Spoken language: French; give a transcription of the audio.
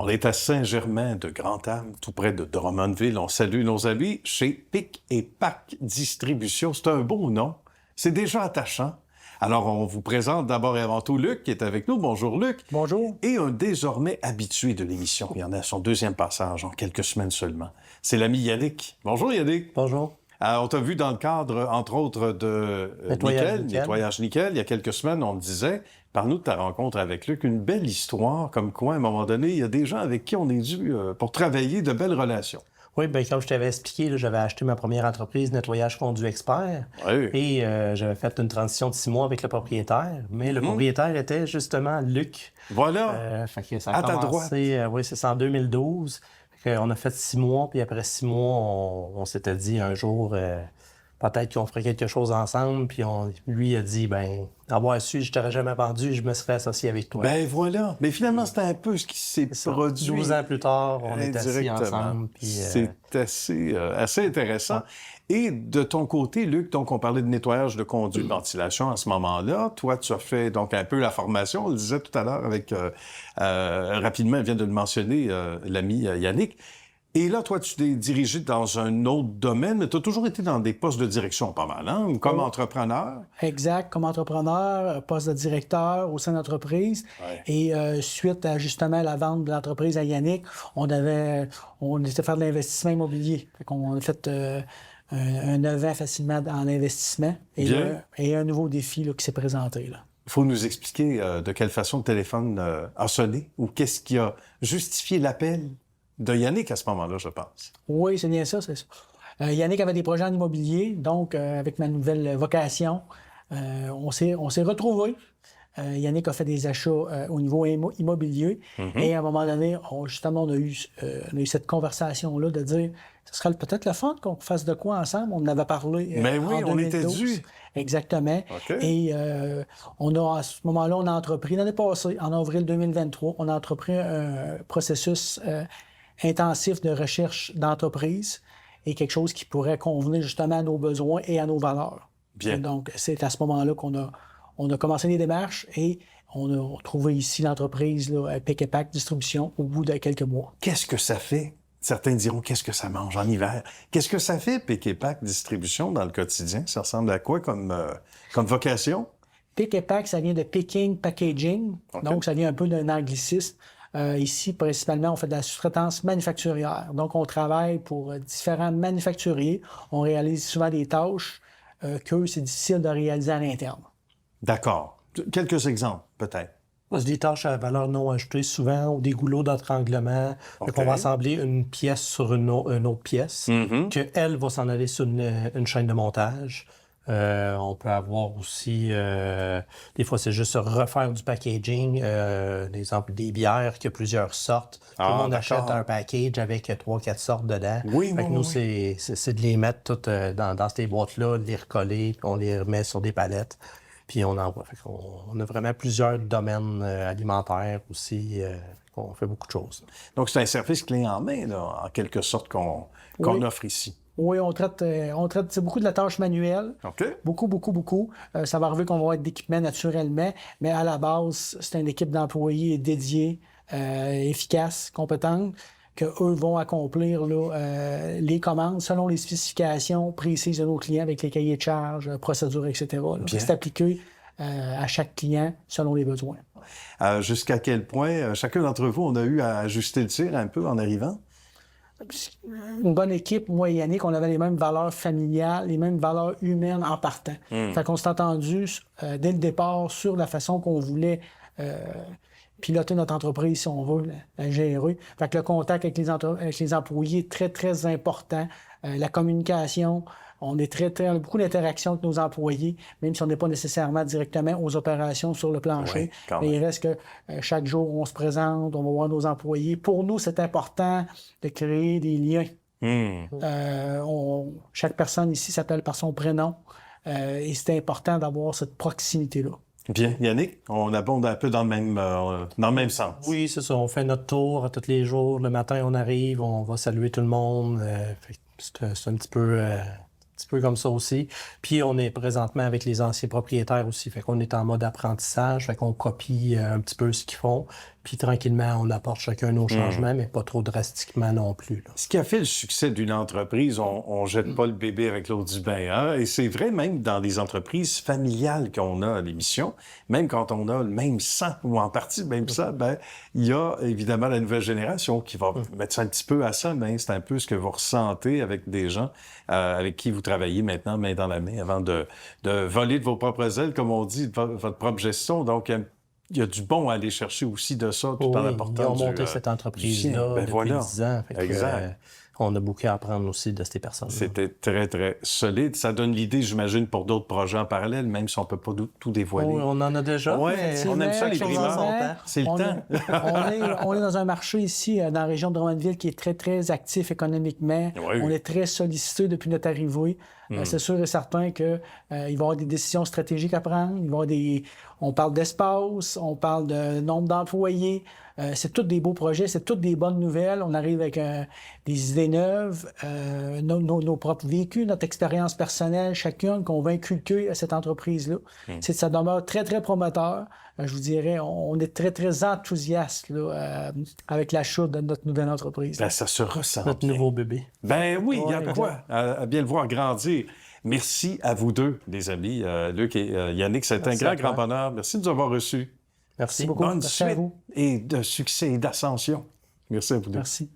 On est à Saint-Germain de Grand-Am, tout près de Drummondville. On salue nos amis chez Pic et Pac Distribution. C'est un beau nom. C'est déjà attachant. Alors, on vous présente d'abord et avant tout Luc qui est avec nous. Bonjour Luc. Bonjour. Et un désormais habitué de l'émission. Il y en a à son deuxième passage en quelques semaines seulement. C'est l'ami Yannick. Bonjour Yannick. Bonjour. On t'a vu dans le cadre, entre autres, de Nettoyage Nickel. Il y a quelques semaines, on te disait, parle-nous de ta rencontre avec Luc, une belle histoire, comme quoi, à un moment donné, il y a des gens avec qui on est dû pour travailler de belles relations. Oui, bien, comme je t'avais expliqué, là, j'avais acheté ma première entreprise, Nettoyage Fondu Expert, Oui. et j'avais fait une transition de 6 mois avec le propriétaire, mais le propriétaire était justement Luc. Voilà, Fait que ça a à ta commencé, oui, c'est ça, en 2012. On a fait 6 mois, puis après 6 mois, on s'était dit un jour, peut-être qu'on ferait quelque chose ensemble, puis lui a dit, ben, avoir su, je t'aurais jamais vendu, je me serais associé avec toi. Ben voilà. Mais finalement, c'était un peu ce qui s'est produit. 12 ans plus tard, on est assis ensemble. Puis, c'est assez intéressant. Ouais. Et de ton côté, Luc, donc on parlait de nettoyage de conduits de ventilation à ce moment-là. Toi, tu as fait donc un peu la formation. On le disait tout à l'heure avec rapidement, il vient de le mentionner, l'ami Yannick. Et là, toi, tu t'es dirigé dans un autre domaine, mais tu as toujours été dans des postes de direction pas mal, hein? Comme entrepreneur. Exact, comme entrepreneur, poste de directeur au sein d'entreprise. Ouais. Et suite à justement la vente de l'entreprise à Yannick, on était faire de l'investissement immobilier. Fait qu'on a fait un 9 ans facilement en investissement. Et un nouveau défi là, qui s'est présenté. Là. Il faut nous expliquer de quelle façon le téléphone a sonné ou qu'est-ce qui a justifié l'appel de Yannick à ce moment-là, je pense. Oui, c'est bien ça, c'est ça. Yannick avait des projets en immobilier, donc avec ma nouvelle vocation, on s'est retrouvés. Yannick a fait des achats au niveau immobilier. Et à un moment donné, on a eu cette conversation-là de dire ce serait peut-être le fun qu'on fasse de quoi ensemble. On en avait parlé Mais oui, en 2012. on était dû. Exactement. Okay. Et à ce moment-là, on a entrepris, l'année passée, en avril 2023, on a entrepris un processus intensif de recherche d'entreprise et quelque chose qui pourrait convenir justement à nos besoins et à nos valeurs. Bien. Et donc, c'est à ce moment-là qu'on a commencé les démarches et on a trouvé ici l'entreprise Pic et Pac Distribution au bout de quelques mois. Qu'est-ce que ça fait? Certains diront, qu'est-ce que ça mange en hiver? Qu'est-ce que ça fait, Pic et Pac Distribution, dans le quotidien? Ça ressemble à quoi comme vocation? Pic et Pac, ça vient de picking, packaging. Okay. Donc, ça vient un peu d'un anglicisme. Ici, principalement, on fait de la sous-traitance manufacturière. Donc, on travaille pour différents manufacturiers. On réalise souvent des tâches qu'eux, c'est difficile de réaliser à l'interne. D'accord. Quelques exemples, peut-être. C'est des tâches à valeur non ajoutée, souvent, ou des goulots d'entranglement. Okay. On va assembler une pièce sur une autre pièce, qu'elle va s'en aller sur une chaîne de montage. On peut avoir aussi, des fois, c'est juste refaire du packaging, exemple des bières qui a plusieurs sortes. Tout le monde achète un package avec 3-4 sortes dedans. Oui, fait que nous, c'est de les mettre toutes dans ces boîtes-là, de les recoller, puis on les remet sur des palettes, puis on envoie. Fait qu'on a vraiment plusieurs domaines alimentaires aussi. On fait beaucoup de choses. Donc, c'est un service clé en main, là, en quelque sorte, qu'on offre ici. Oui, on traite c'est beaucoup de la tâche manuelle. OK. Beaucoup. Ça va arriver qu'on va avoir d'équipement naturellement, mais à la base, c'est une équipe d'employés dédiée, efficace, compétente, qu'eux vont accomplir les commandes selon les spécifications précises de nos clients avec les cahiers de charges, procédures, etc. C'est appliqué à chaque client selon les besoins. Jusqu'à quel point, chacun d'entre vous, on a eu à ajuster le tir un peu en arrivant? Une bonne équipe, moi et Yannick, on avait les mêmes valeurs familiales, les mêmes valeurs humaines en partant. Fait qu'on s'est entendu dès le départ sur la façon qu'on voulait piloter notre entreprise, si on veut, la gérer. Fait que le contact avec les employés est très, très important. La communication, on a beaucoup d'interactions avec nos employés, même si on n'est pas nécessairement directement aux opérations sur le plancher. Oui, mais il reste que chaque jour, on se présente, on va voir nos employés. Pour nous, c'est important de créer des liens. Chaque personne ici s'appelle par son prénom et c'est important d'avoir cette proximité-là. Bien. Yannick, on abonde un peu dans le même sens. Oui, c'est ça. On fait notre tour tous les jours. Le matin, on arrive, on va saluer tout le monde. C'est un petit peu comme ça aussi. Puis on est présentement avec les anciens propriétaires aussi. Fait qu'on est en mode apprentissage. Fait qu'on copie un petit peu ce qu'ils font. Puis tranquillement, on apporte chacun nos changements, mais pas trop drastiquement non plus. Là. Ce qui a fait le succès d'une entreprise, on jette pas le bébé avec l'eau du bain. Hein? Et c'est vrai même dans les entreprises familiales qu'on a à l'émission, même quand on a le même sang, ou en partie même ça, ben il y a évidemment la nouvelle génération qui va mettre ça un petit peu à ça, mais c'est un peu ce que vous ressentez avec des gens avec qui vous travaillez maintenant main dans la main avant de voler de vos propres ailes, comme on dit, de votre propre gestion. Donc, il y a du bon à aller chercher aussi de ça, tout en apportant ils ont monté cette entreprise-là depuis 10 ans. Exact. On a beaucoup à apprendre aussi de ces personnes-là. C'était très, très solide. Ça donne l'idée, j'imagine, pour d'autres projets en parallèle, même si on ne peut pas tout dévoiler. Oui, on en a déjà. Oui, mais on aime ça, les primeurs. C'est le temps. On est dans un marché ici, dans la région de Drummondville, qui est très, très actif économiquement. Oui. On est très sollicité depuis notre arrivée. C'est sûr et certain qu'il va y avoir des décisions stratégiques à prendre. On parle d'espace, on parle de nombre d'employés. C'est tous des beaux projets, c'est toutes des bonnes nouvelles. On arrive avec des idées neuves, nos propres vécus, notre expérience personnelle, chacune qu'on va inculquer à cette entreprise-là. Ça demeure très, très prometteur. Je vous dirais, on est très, très enthousiaste là, avec l'achat de notre nouvelle entreprise. Ben, ça se ressent. Notre nouveau bébé. Ben oui, il y a quoi à bien le voir grandir. Merci à vous deux, les amis, Luc et Yannick. C'est un grand bonheur. Merci de nous avoir reçus. Merci beaucoup. Bonne Merci à suite vous. et de succès et d'ascension. Merci à vous deux. Merci.